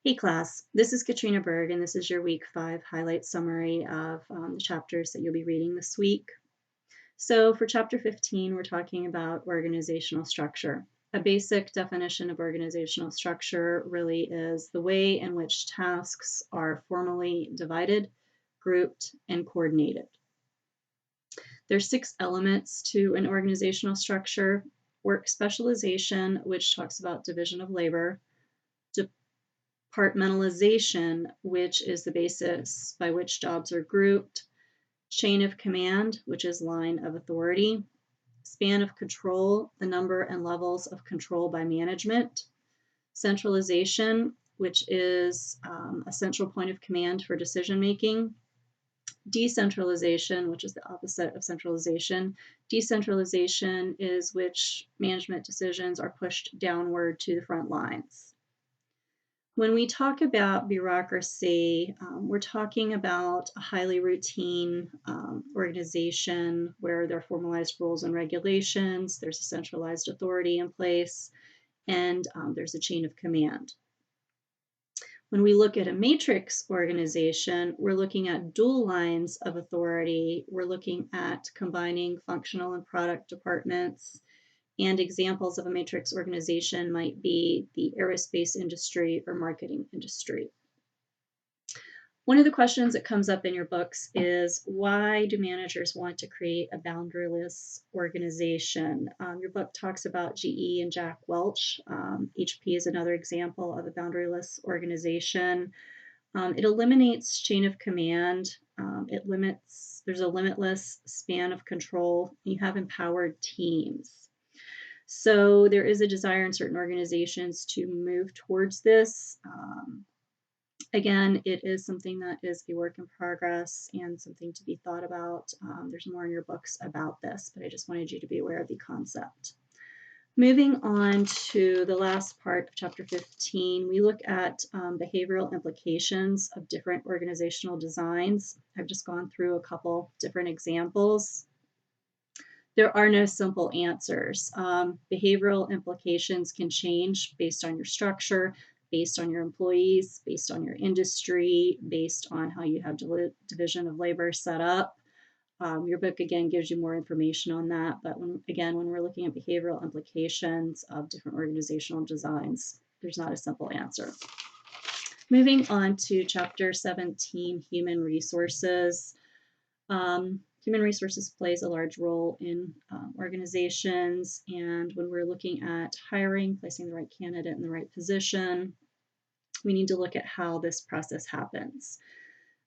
Hey class, this is Katrina Berg, and this is your week 5 highlight summary of the chapters that you'll be reading this week. So for chapter 15, we're talking about organizational structure. A basic definition of organizational structure really is the way in which tasks are formally divided, grouped, and coordinated. There's 6 elements to an organizational structure: work specialization, which talks about division of labor; compartmentalization, which is the basis by which jobs are grouped; chain of command, which is line of authority; span of control, the number and levels of control by management; centralization, which is a central point of command for decision making; decentralization, which is the opposite of centralization. Decentralization is which management decisions are pushed downward to the front lines. When we talk about bureaucracy, we're talking about a highly routine organization where there are formalized rules and regulations, there's a centralized authority in place, and there's a chain of command. When we look at a matrix organization, we're looking at dual lines of authority. We're looking at combining functional and product departments. And examples of a matrix organization might be the aerospace industry or marketing industry. One of the questions that comes up in your books is, why do managers want to create a boundaryless organization? Your book talks about GE and Jack Welch. HP is another example of a boundaryless organization. It eliminates chain of command. There's a limitless span of control. You have empowered teams. So there is a desire in certain organizations to move towards this. Again, it is something that is a work in progress and something to be thought about. There's more in your books about this, but I just wanted you to be aware of the concept. Moving on to the last part of chapter 15, we look at behavioral implications of different organizational designs. I've just gone through a couple different examples. There are no simple answers. Behavioral implications can change based on your structure, based on your employees, based on your industry, based on how you have division of labor set up. Your book, again, gives you more information on that. But when we're looking at behavioral implications of different organizational designs, there's not a simple answer. Moving on to chapter 17, human resources. Human resources plays a large role in organizations, and when we're looking at hiring, placing the right candidate in the right position, we need to look at how this process happens.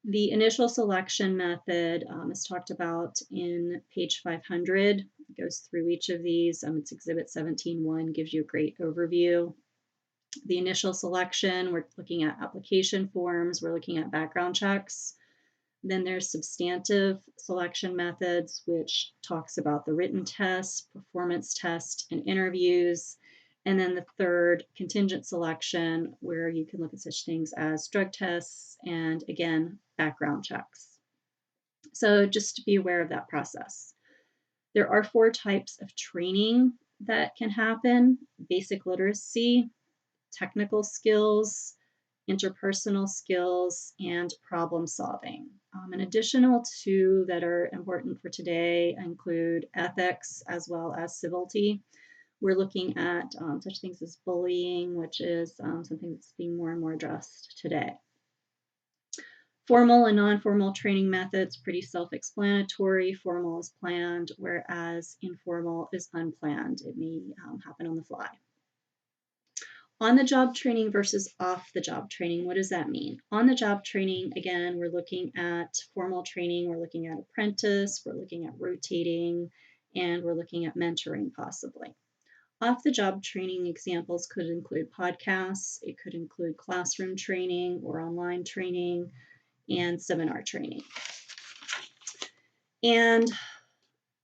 The initial selection method is talked about in page 500. It goes through each of these. It's Exhibit 17.1, gives you a great overview. The initial selection, we're looking at application forms, we're looking at background checks. Then there's substantive selection methods, which talks about the written test, performance test, and interviews. And then the third, contingent selection, where you can look at such things as drug tests and, again, background checks. So just to be aware of that process. There are 4 types of training that can happen: basic literacy, technical skills, interpersonal skills, and problem solving. An additional 2 that are important for today include ethics as well as civility. We're looking at such things as bullying, which is something that's being more and more addressed today. Formal and non-formal training methods, pretty self-explanatory. Formal is planned, whereas informal is unplanned. It may happen on the fly. On-the-job training versus off-the-job training, what does that mean? On-the-job training, again, we're looking at formal training, we're looking at apprentice, we're looking at rotating, and we're looking at mentoring possibly. Off-the-job training examples could include podcasts, it could include classroom training or online training, and seminar training. And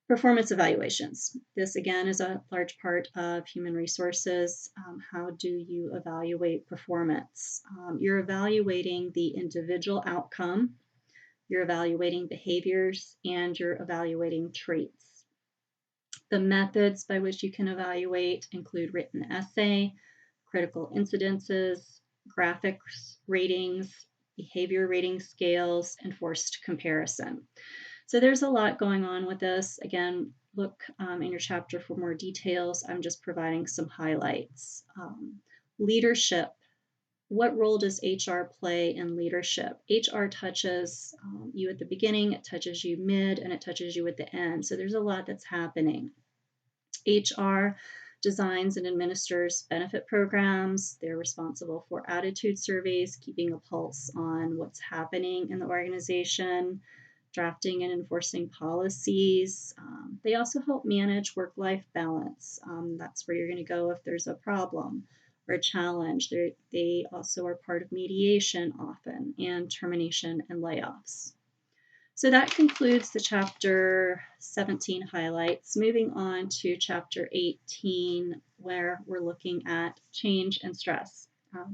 performance evaluations. This, again, is a large part of human resources. How do you evaluate performance? You're evaluating the individual outcome, you're evaluating behaviors, and you're evaluating traits. The methods by which you can evaluate include written essay, critical incidences, graphics ratings, behavior rating scales, and forced comparison. So there's a lot going on with this. Again, look in your chapter for more details. I'm just providing some highlights. Leadership. What role does HR play in leadership? HR touches you at the beginning, it touches you mid, and it touches you at the end. So there's a lot that's happening. HR designs and administers benefit programs. They're responsible for attitude surveys, keeping a pulse on what's happening in the organization, drafting and enforcing policies. They also help manage work-life balance. That's where you're going to go if there's a problem or a challenge. They also are part of mediation often, and termination and layoffs. So that concludes the chapter 17 highlights. Moving on to chapter 18, where we're looking at change and stress.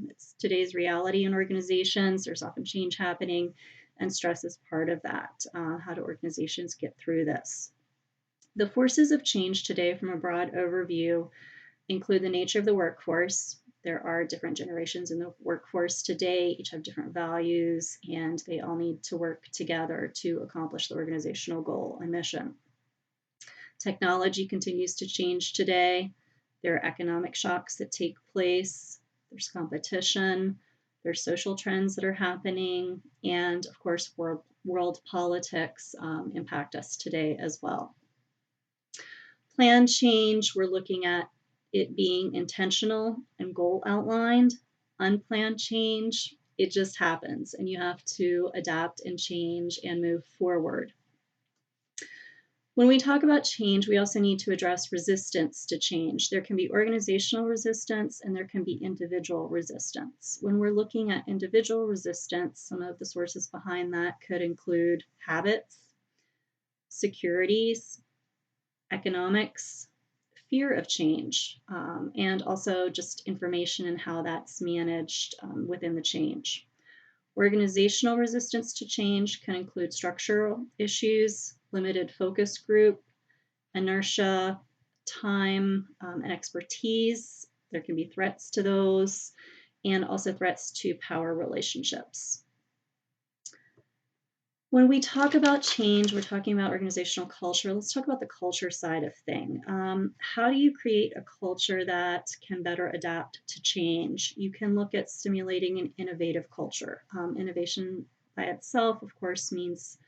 It's today's reality in organizations. There's often change happening, and stress is part of that. How do organizations get through this? The forces of change today, from a broad overview, include the nature of the workforce. There are different generations in the workforce today, each have different values, and they all need to work together to accomplish the organizational goal and mission. Technology continues to change today. There are economic shocks that take place. There's competition. There's social trends that are happening. And of course, world politics impact us today as well. Plan change, we're looking at it being intentional and goal outlined. Unplanned change, it just happens, and you have to adapt and change and move forward. When we talk about change, we also need to address resistance to change. There can be organizational resistance and there can be individual resistance. When we're looking at individual resistance, some of the sources behind that could include habits, securities, economics, fear of change, and also just information and how that's managed within the change. Organizational resistance to change can include structural issues, limited focus group, inertia, time, and expertise. There can be threats to those, and also threats to power relationships. When we talk about change, we're talking about organizational culture. Let's talk about the culture side of things. How do you create a culture that can better adapt to change? You can look at stimulating an innovative culture. Innovation by itself, of course, means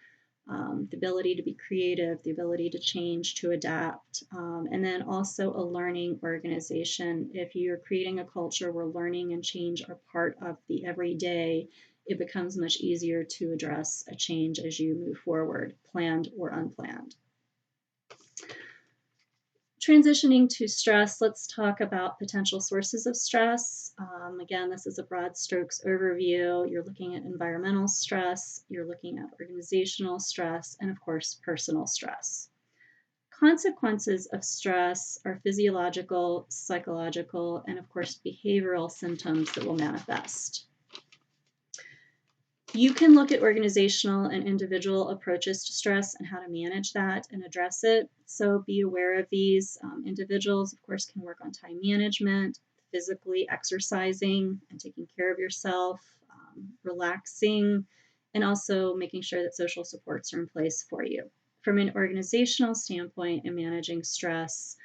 the ability to be creative, the ability to change, to adapt, and then also a learning organization. If you're creating a culture where learning and change are part of the everyday, it becomes much easier to address a change as you move forward, planned or unplanned. Transitioning to stress, let's talk about potential sources of stress. Again, this is a broad strokes overview. You're looking at environmental stress, you're looking at organizational stress, and of course, personal stress. Consequences of stress are physiological, psychological, and of course, behavioral symptoms that will manifest. You can look at organizational and individual approaches to stress and how to manage that and address it. So be aware of these. Individuals, of course, can work on time management, physically exercising and taking care of yourself, relaxing, and also making sure that social supports are in place for you. From an organizational standpoint in managing stress,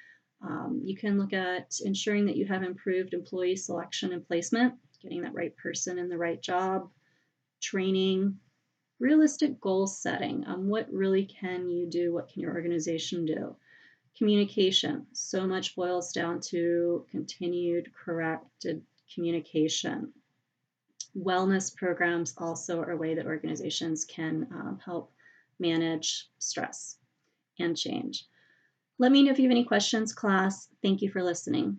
you can look at ensuring that you have improved employee selection and placement, getting that right person in the right job, training, realistic goal setting. What really can you do? What can your organization do? Communication. So much boils down to continued corrected communication. Wellness programs also are a way that organizations can help manage stress and change. Let me know if you have any questions, class. Thank you for listening.